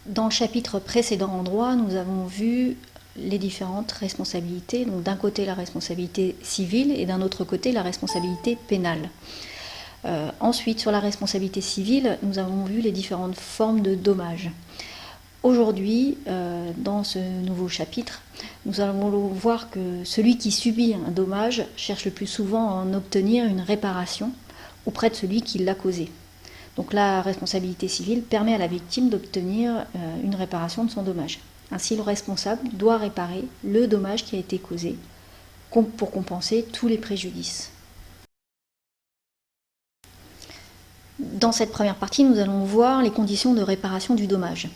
Dans le chapitre précédent en droit, nous avons vu les différentes responsabilités. Donc d'un côté la responsabilité civile et d'un autre côté la responsabilité pénale. Ensuite, sur la responsabilité civile, nous avons vu les différentes formes de dommages. Aujourd'hui, dans ce nouveau chapitre, nous allons voir que celui qui subit un dommage cherche le plus souvent à en obtenir une réparation auprès de celui qui l'a causé. Donc la responsabilité civile permet à la victime d'obtenir une réparation de son dommage. Ainsi, le responsable doit réparer le dommage qui a été causé pour compenser tous les préjudices. Dans cette première partie, nous allons voir les conditions de réparation du dommage.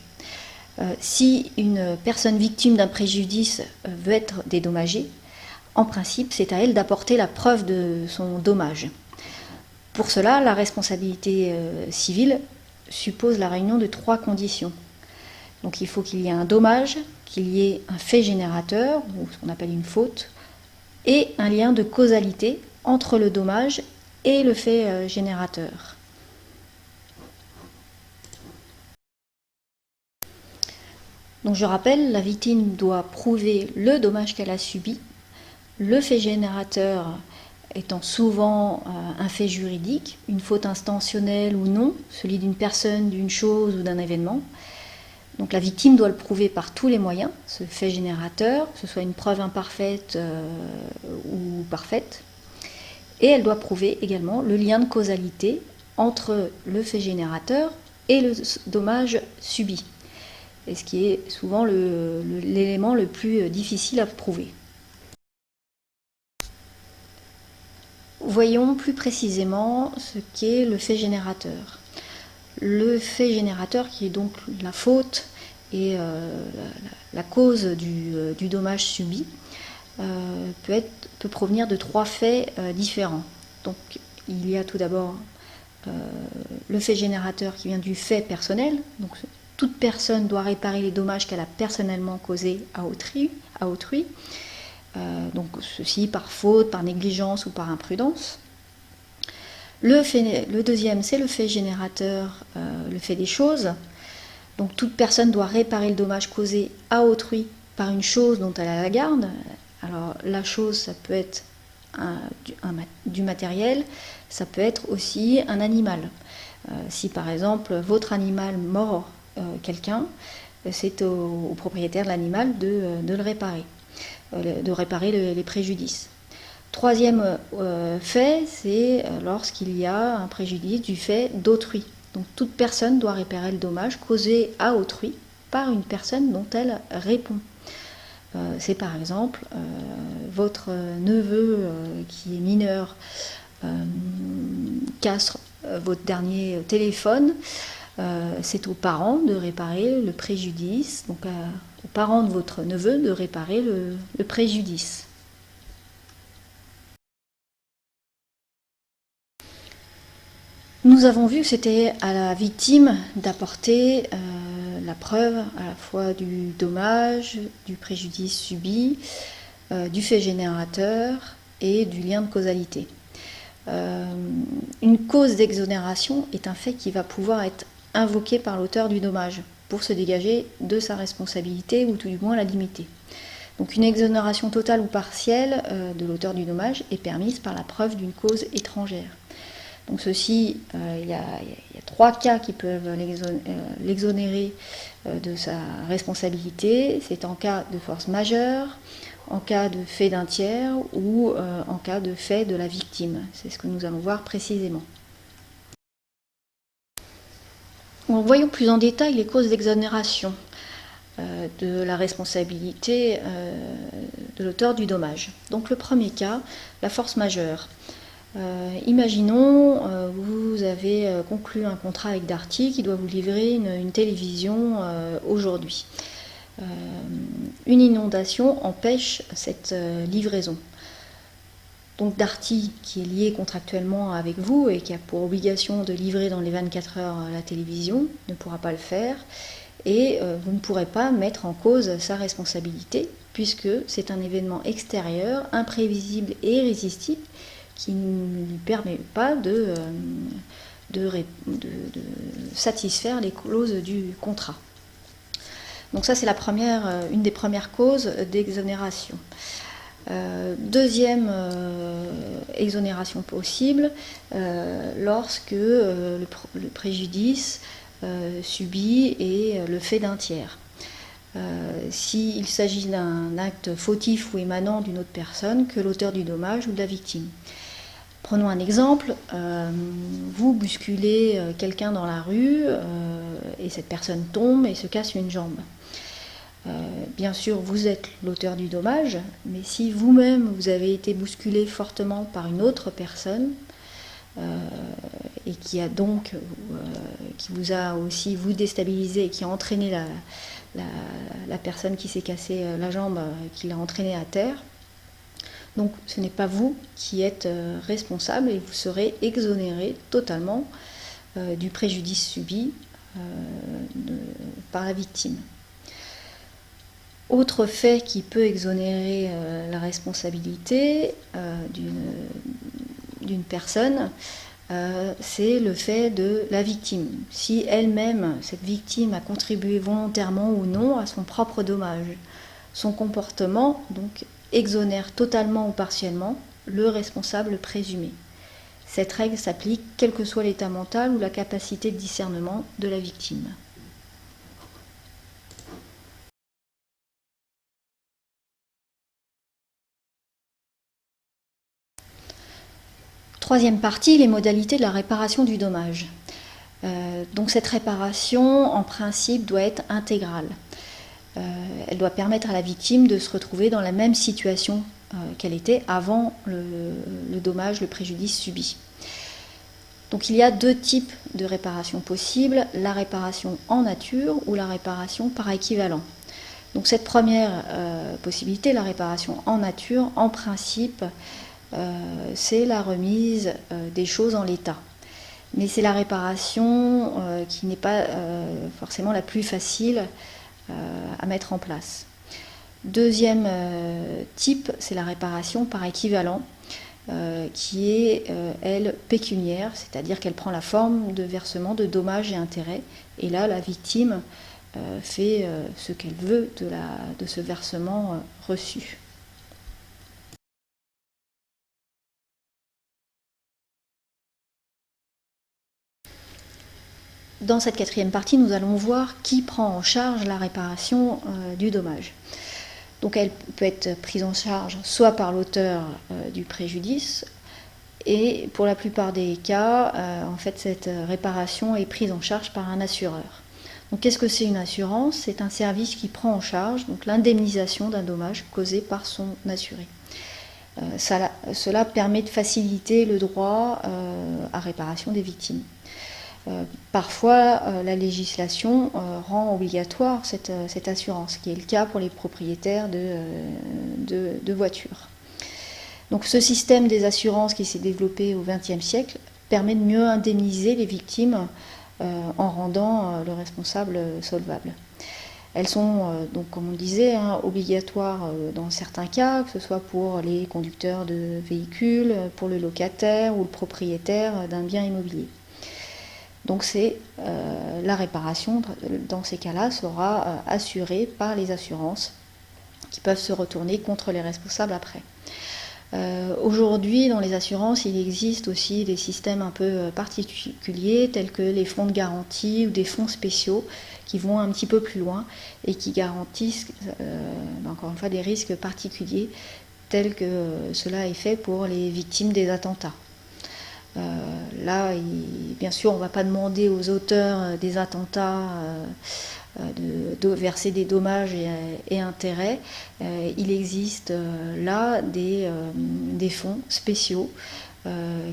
Si une personne victime d'un préjudice veut être dédommagée, en principe, c'est à elle d'apporter la preuve de son dommage. Pour cela, la responsabilité civile suppose la réunion de 3 conditions. Donc il faut qu'il y ait un dommage, qu'il y ait un fait générateur, ou ce qu'on appelle une faute, et un lien de causalité entre le dommage et le fait générateur. Donc je rappelle, la victime doit prouver le dommage qu'elle a subi, le fait générateur étant souvent un fait juridique, une faute intentionnelle ou non, celui d'une personne, d'une chose ou d'un événement. Donc la victime doit le prouver par tous les moyens, ce fait générateur, que ce soit une preuve imparfaite ou parfaite. Et elle doit prouver également le lien de causalité entre le fait générateur et le dommage subi, et ce qui est souvent l'élément le plus difficile à prouver. Voyons plus précisément ce qu'est le fait générateur. Le fait générateur, qui est donc la faute et la cause du dommage subi, peut provenir de 3 faits différents. Donc il y a tout d'abord le fait générateur qui vient du fait personnel. Donc toute personne doit réparer les dommages qu'elle a personnellement causés à autrui. Donc ceci par faute, par négligence ou par imprudence. Le deuxième, c'est le fait générateur, le fait des choses. Donc toute personne doit réparer le dommage causé à autrui par une chose dont elle a la garde. Alors la chose, ça peut être du matériel, ça peut être aussi un animal. Si par exemple votre animal mord quelqu'un, c'est au propriétaire de l'animal de le réparer, de réparer les préjudices. Troisième fait, c'est lorsqu'il y a un préjudice du fait d'autrui. Donc toute personne doit réparer le dommage causé à autrui par une personne dont elle répond. C'est par exemple votre neveu qui est mineur casse votre dernier téléphone. C'est aux parents de réparer le préjudice, donc aux parents de votre neveu de réparer le préjudice. Nous avons vu que c'était à la victime d'apporter la preuve à la fois du dommage, du préjudice subi, du fait générateur et du lien de causalité. Une cause d'exonération est un fait qui va pouvoir être invoqué par l'auteur du dommage pour se dégager de sa responsabilité ou tout du moins la limiter. Donc une exonération totale ou partielle de l'auteur du dommage est permise par la preuve d'une cause étrangère. Donc ceci, il y a 3 cas qui peuvent l'exonérer de sa responsabilité. C'est en cas de force majeure, en cas de fait d'un tiers ou en cas de fait de la victime. C'est ce que nous allons voir précisément. Donc, voyons plus en détail les causes d'exonération de la responsabilité de l'auteur du dommage. Donc le premier cas, la force majeure. Imaginons, vous avez conclu un contrat avec Darty qui doit vous livrer une télévision aujourd'hui. Une inondation empêche cette livraison. Donc Darty, qui est lié contractuellement avec vous et qui a pour obligation de livrer dans les 24 heures la télévision, ne pourra pas le faire et vous ne pourrez pas mettre en cause sa responsabilité puisque c'est un événement extérieur, imprévisible et irrésistible qui ne lui permet pas de satisfaire les clauses du contrat. Donc ça, c'est une des premières causes d'exonération. Deuxième exonération possible, lorsque le préjudice subi est le fait d'un tiers. S'il s'agit d'un acte fautif ou émanant d'une autre personne que l'auteur du dommage ou de la victime. Prenons un exemple, vous bousculez quelqu'un dans la rue et cette personne tombe et se casse une jambe. Bien sûr, vous êtes l'auteur du dommage, mais si vous-même vous avez été bousculé fortement par une autre personne et qui vous a aussi vous déstabilisé et qui a entraîné la personne qui s'est cassé la jambe, qui l'a entraîné à terre, donc ce n'est pas vous qui êtes responsable et vous serez exonéré totalement du préjudice subi par la victime. Autre fait qui peut exonérer la responsabilité d'une personne, c'est le fait de la victime. Si elle-même, cette victime, a contribué volontairement ou non à son propre dommage, son comportement donc exonère totalement ou partiellement le responsable présumé. Cette règle s'applique quel que soit l'état mental ou la capacité de discernement de la victime. Troisième partie, les modalités de la réparation du dommage. Donc cette réparation, en principe, doit être intégrale. Elle doit permettre à la victime de se retrouver dans la même situation qu'elle était avant le dommage, le préjudice subi. Donc il y a deux types de réparation possibles, la réparation en nature ou la réparation par équivalent. Donc cette première possibilité, la réparation en nature, en principe, c'est la remise des choses en l'état. Mais c'est la réparation qui n'est pas forcément la plus facile à mettre en place. Deuxième type, c'est la réparation par équivalent, qui est, elle, pécuniaire, c'est-à-dire qu'elle prend la forme de versement de dommages et intérêts. Et là, la victime fait ce qu'elle veut de ce versement reçu. Dans cette quatrième partie, nous allons voir qui prend en charge la réparation du dommage. Donc elle peut être prise en charge soit par l'auteur du préjudice, et pour la plupart des cas, en fait, cette réparation est prise en charge par un assureur. Donc qu'est-ce que c'est une assurance? C'est un service qui prend en charge l'indemnisation d'un dommage causé par son assuré. Cela permet de faciliter le droit à réparation des victimes. Parfois, la législation rend obligatoire cette assurance, qui est le cas pour les propriétaires de voitures. Donc ce système des assurances qui s'est développé au XXe siècle permet de mieux indemniser les victimes en rendant le responsable solvable. Elles sont, donc, comme on le disait, obligatoires dans certains cas, que ce soit pour les conducteurs de véhicules, pour le locataire ou le propriétaire d'un bien immobilier. Donc la réparation, dans ces cas-là, sera assurée par les assurances qui peuvent se retourner contre les responsables après. Aujourd'hui, dans les assurances, il existe aussi des systèmes un peu particuliers, tels que les fonds de garantie ou des fonds spéciaux qui vont un petit peu plus loin et qui garantissent, encore une fois, des risques particuliers, tels que cela est fait pour les victimes des attentats. Là, bien sûr, on ne va pas demander aux auteurs des attentats de verser des dommages et intérêts. Il existe là des fonds spéciaux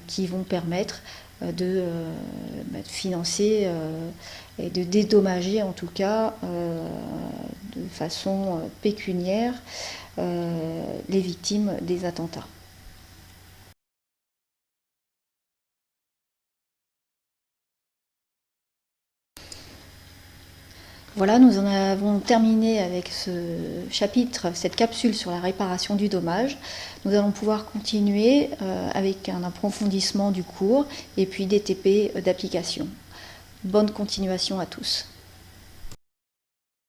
qui vont permettre de financer et de dédommager, en tout cas, de façon pécuniaire, les victimes des attentats. Voilà, nous en avons terminé avec ce chapitre, cette capsule sur la réparation du dommage. Nous allons pouvoir continuer avec un approfondissement du cours et puis des TP d'application. Bonne continuation à tous.